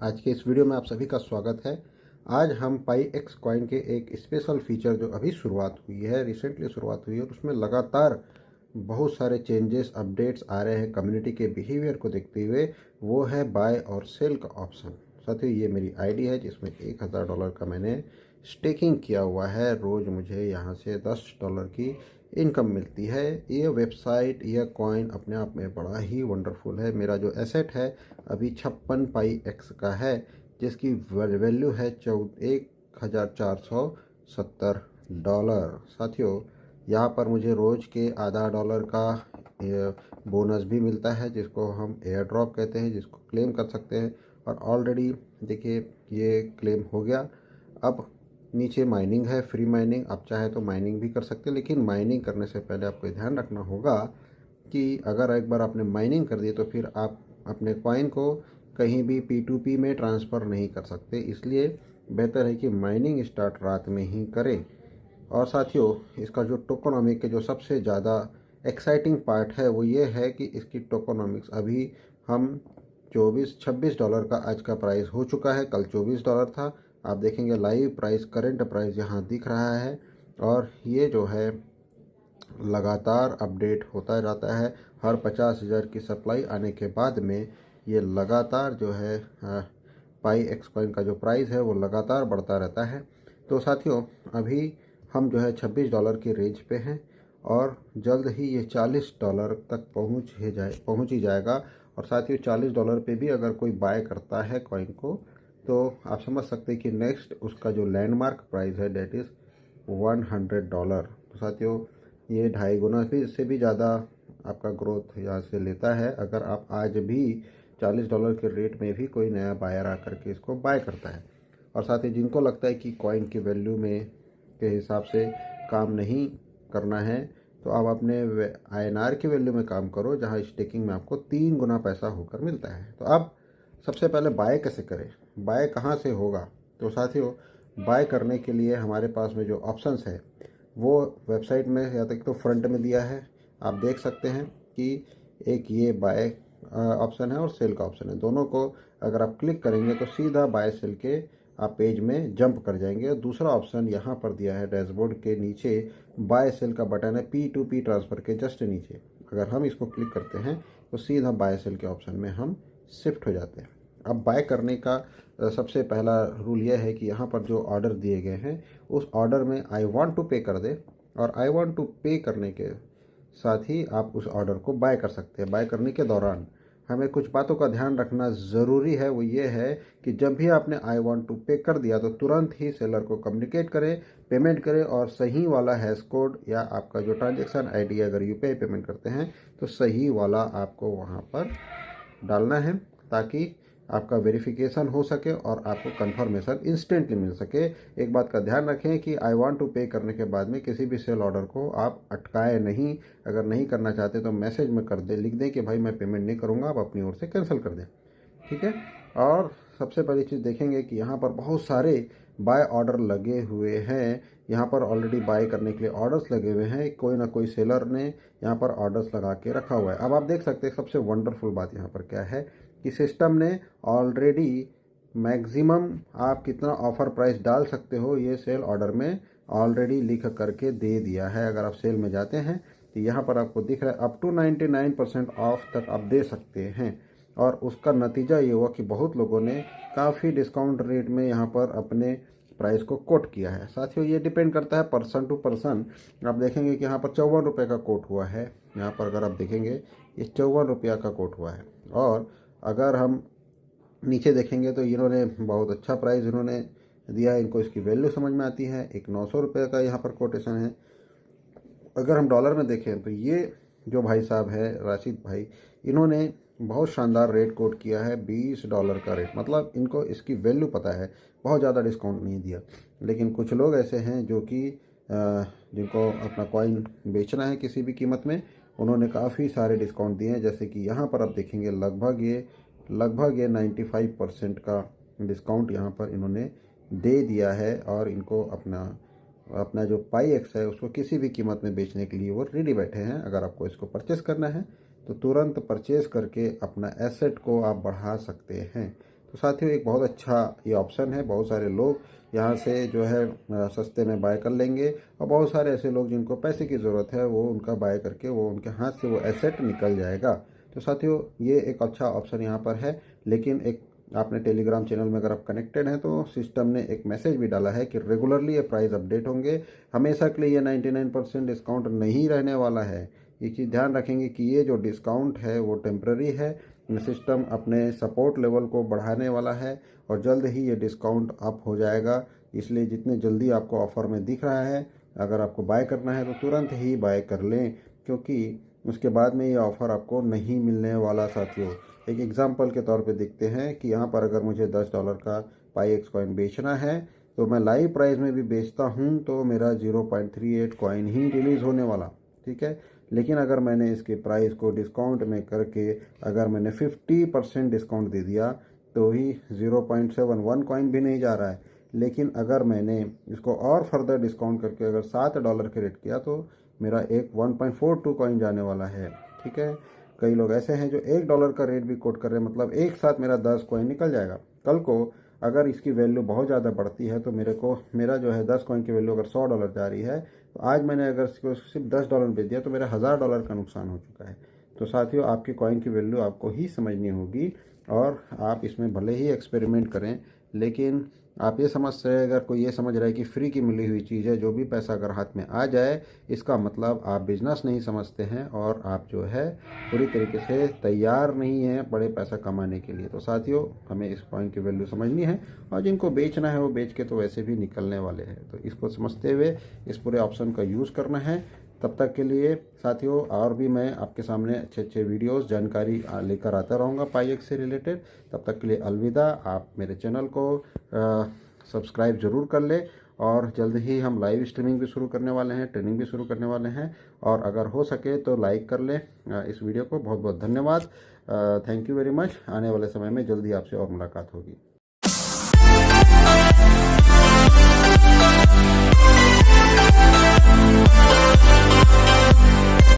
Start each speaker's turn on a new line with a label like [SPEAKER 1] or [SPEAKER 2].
[SPEAKER 1] आज के इस वीडियो में आप सभी का स्वागत है। आज हम पाई एक्स कॉइन के एक स्पेशल फीचर जो अभी शुरुआत हुई है, रिसेंटली शुरुआत हुई है और उसमें लगातार बहुत सारे चेंजेस अपडेट्स आ रहे हैं कम्युनिटी के बिहेवियर को देखते हुए, वो है बाय और सेल का ऑप्शन। साथियों, ये मेरी आईडी है जिसमें $1000 का मैंने स्टेकिंग किया हुआ है। रोज़ मुझे यहाँ से $10 की इनकम मिलती है। ये वेबसाइट, यह कॉइन अपने आप में बड़ा ही वंडरफुल है। मेरा जो एसेट है अभी 56 पाई एक्स का है, जिसकी वैल्यू है $1470। साथियों, यहाँ पर मुझे रोज़ के $0.5 का बोनस भी मिलता है, जिसको हम एयर ड्रॉप कहते हैं, जिसको क्लेम कर सकते हैं। और ऑलरेडी देखिए ये क्लेम हो गया। अब नीचे माइनिंग है, फ्री माइनिंग। आप चाहे तो माइनिंग भी कर सकते हैं, लेकिन माइनिंग करने से पहले आपको ध्यान रखना होगा कि अगर एक बार आपने माइनिंग कर दी तो फिर आप अपने कॉइन को कहीं भी P2P में ट्रांसफ़र नहीं कर सकते। इसलिए बेहतर है कि माइनिंग स्टार्ट रात में ही करें। और साथियों, इसका जो टोकोनॉमिक के जो सबसे ज़्यादा एक्साइटिंग पार्ट है वो ये है कि इसकी टोकोनॉमिक्स अभी हम $26 का आज का प्राइस हो चुका है। कल $24 था। आप देखेंगे लाइव प्राइस, करंट प्राइस यहाँ दिख रहा है। और ये जो है लगातार अपडेट होता रहता है। हर 50,000 की सप्लाई आने के बाद में ये लगातार जो है पाई एक्स कॉइन का जो प्राइस है वो लगातार बढ़ता रहता है। तो साथियों, अभी हम जो है $26 की रेंज पे हैं और जल्द ही ये $40 तक पहुँच ही जाएगा। और साथियों, $40 पे भी अगर कोई बाय करता है कॉइन को, तो आप समझ सकते हैं कि नेक्स्ट उसका जो लैंडमार्क प्राइस है डेट इज़ $100। तो साथियों, ये 2.5 गुना से भी ज़्यादा आपका ग्रोथ यहाँ से लेता है अगर आप आज भी $40 के रेट में भी कोई नया बायर आकर के इसको बाय करता है। और साथ ही जिनको लगता है कि कॉइन की वैल्यू में के हिसाब से काम नहीं करना है, तो आप अपने INR की वैल्यू में काम करो, जहाँ स्टेकिंग में आपको 3 गुना पैसा होकर मिलता है। तो अब सबसे पहले बाय कैसे करें, बाय कहाँ से होगा? तो साथियों, बाय करने के लिए हमारे पास में जो ऑप्शंस है वो वेबसाइट में या तक तो फ्रंट में दिया है। आप देख सकते हैं कि एक ये बाय ऑप्शन है और सेल का ऑप्शन है। दोनों को अगर आप क्लिक करेंगे तो सीधा बाय सेल के आप पेज में जंप कर जाएंगे। और दूसरा ऑप्शन यहाँ पर दिया है डैशबोर्ड के नीचे, बाय सेल का बटन है P2P ट्रांसफ़र के जस्ट नीचे। अगर हम इसको क्लिक करते हैं तो सीधा बाय सेल के ऑप्शन में हम शिफ्ट हो जाते हैं। अब बाय करने का सबसे पहला रूल यह है कि यहाँ पर जो ऑर्डर दिए गए हैं उस ऑर्डर में आई वांट टू पे कर दे। और आई वांट टू पे करने के साथ ही आप उस ऑर्डर को बाय कर सकते हैं। बाय करने के दौरान हमें कुछ बातों का ध्यान रखना ज़रूरी है। वो ये है कि जब भी आपने आई वांट टू पे कर दिया तो तुरंत ही सेलर को कम्युनिकेट करें, पेमेंट करें और सही वाला हैश कोड या आपका जो ट्रांजेक्शन ID, अगर UPI पेमेंट करते हैं तो सही वाला आपको वहाँ पर डालना है, ताकि आपका वेरिफिकेशन हो सके और आपको कंफर्मेशन इंस्टेंटली मिल सके। एक बात का ध्यान रखें कि आई वांट टू पे करने के बाद में किसी भी सेल ऑर्डर को आप अटकाए नहीं। अगर नहीं करना चाहते तो मैसेज में कर दे, लिख दें कि भाई मैं पेमेंट नहीं करूँगा, आप अपनी ओर से कैंसिल कर दें। ठीक है। और सबसे पहली चीज़ देखेंगे कि यहाँ पर बहुत सारे बाय ऑर्डर लगे हुए हैं। यहाँ पर ऑलरेडी बाय करने के लिए ऑर्डर्स लगे हुए हैं। कोई ना कोई सेलर ने यहाँ पर ऑर्डर्स लगा के रखा हुआ है। अब आप देख सकते हैं सबसे वंडरफुल बात यहाँ पर क्या है कि सिस्टम ने ऑलरेडी मैक्सिमम आप कितना ऑफ़र प्राइस डाल सकते हो ये सेल ऑर्डर में ऑलरेडी लिख करके दे दिया है। अगर आप सेल में जाते हैं तो यहाँ पर आपको दिख रहा है अप टू 99% ऑफ तक आप दे सकते हैं। और उसका नतीजा ये हुआ कि बहुत लोगों ने काफ़ी डिस्काउंट रेट में यहाँ पर अपने प्राइस को कोट किया है। साथियों, ये डिपेंड करता है पर्सन टू पर्सन। आप देखेंगे कि यहाँ पर ₹54 का कोट हुआ है। यहाँ पर अगर आप देखेंगे ये ₹54 का कोट हुआ है। और अगर हम नीचे देखेंगे तो इन्होंने बहुत अच्छा प्राइस इन्होंने दिया है, इनको इसकी वैल्यू समझ में आती है। एक ₹900 का यहाँ पर कोटेशन है। अगर हम डॉलर में देखें तो ये जो भाई साहब है राशिद भाई, इन्होंने बहुत शानदार रेट कोट किया है, $20 का रेट। मतलब इनको इसकी वैल्यू पता है, बहुत ज़्यादा डिस्काउंट नहीं दिया। लेकिन कुछ लोग ऐसे हैं जो कि जिनको अपना कॉइन बेचना है किसी भी कीमत में, उन्होंने काफ़ी सारे डिस्काउंट दिए हैं। जैसे कि यहाँ पर आप देखेंगे लगभग ये 95% का डिस्काउंट यहाँ पर इन्होंने दे दिया है। और इनको अपना जो पाई एक्स है उसको किसी भी कीमत में बेचने के लिए वो रेडी बैठे हैं। अगर आपको इसको परचेस करना है तो तुरंत परचेस करके अपना एसेट को आप बढ़ा सकते हैं। तो साथियों एक बहुत अच्छा ये ऑप्शन है, बहुत सारे लोग यहाँ से जो है सस्ते में बाय कर लेंगे और बहुत सारे ऐसे लोग जिनको पैसे की ज़रूरत है वो उनका बाय करके वो उनके हाथ से वो एसेट निकल जाएगा। तो साथियों ये एक अच्छा ऑप्शन यहाँ पर है। लेकिन एक आपने टेलीग्राम चैनल में अगर आप कनेक्टेड हैं तो सिस्टम ने एक मैसेज भी डाला है कि रेगुलरली ये प्राइस अपडेट होंगे, हमेशा के लिए ये 99% डिस्काउंट नहीं रहने वाला है। ये चीज़ ध्यान रखेंगे कि ये जो डिस्काउंट है वो टेम्प्रेरी है। सिस्टम अपने सपोर्ट लेवल को बढ़ाने वाला है और जल्द ही ये डिस्काउंट अप हो जाएगा। इसलिए जितने जल्दी आपको ऑफ़र में दिख रहा है, अगर आपको बाय करना है तो तुरंत ही बाय कर लें, क्योंकि उसके बाद में ये ऑफ़र आपको नहीं मिलने वाला। साथियों एक एग्जांपल के तौर पे देखते हैं कि यहाँ पर अगर मुझे $10 का पाईएक्स कॉइन बेचना है तो मैं लाइव प्राइस में भी बेचता हूँ तो मेरा 0.38 कॉइन ही रिलीज़ होने वाला, ठीक है। लेकिन अगर मैंने इसके प्राइस को डिस्काउंट में करके अगर मैंने 50% डिस्काउंट दे दिया तो ही 0.71 कॉइन भी नहीं जा रहा है। लेकिन अगर मैंने इसको और फर्दर डिस्काउंट करके अगर $7 के रेट किया तो मेरा एक 1.42 कॉइन जाने वाला है, ठीक है। कई लोग ऐसे हैं जो $1 का रेट भी कोट कर रहे हैं, मतलब एक साथ मेरा 10 कॉइन निकल जाएगा। कल को अगर इसकी वैल्यू बहुत ज़्यादा बढ़ती है तो मेरा जो है 10 कॉइन की वैल्यू अगर $100 जा रही है तो आज मैंने अगर इसको सिर्फ $10 बेच दिया तो मेरा $1000 का नुकसान हो चुका है। तो साथियों आपकी कॉइन की वैल्यू आपको ही समझनी होगी और आप इसमें भले ही एक्सपेरिमेंट करें, लेकिन आप ये समझ रहे हैं, अगर कोई ये समझ रहा है कि फ्री की मिली हुई चीज़ है, जो भी पैसा अगर हाथ में आ जाए, इसका मतलब आप बिजनेस नहीं समझते हैं और आप जो है पूरी तरीके से तैयार नहीं हैं बड़े पैसा कमाने के लिए। तो साथियों हमें इस पॉइंट की वैल्यू समझनी है और जिनको बेचना है वो बेच के तो वैसे भी निकलने वाले हैं। तो इसको समझते हुए इस पूरे ऑप्शन का यूज़ करना है। तब तक के लिए साथियों और भी मैं आपके सामने अच्छे अच्छे वीडियोस जानकारी लेकर आता रहूँगा पाईएक्स से रिलेटेड। तब तक के लिए अलविदा। आप मेरे चैनल को सब्सक्राइब ज़रूर कर लें और जल्द ही हम लाइव स्ट्रीमिंग भी शुरू करने वाले हैं, ट्रेनिंग भी शुरू करने वाले हैं, और अगर हो सके तो लाइक कर लें इस वीडियो को। बहुत बहुत धन्यवाद, थैंक यू वेरी मच। आने वाले समय में जल्दी आपसे और मुलाकात होगी।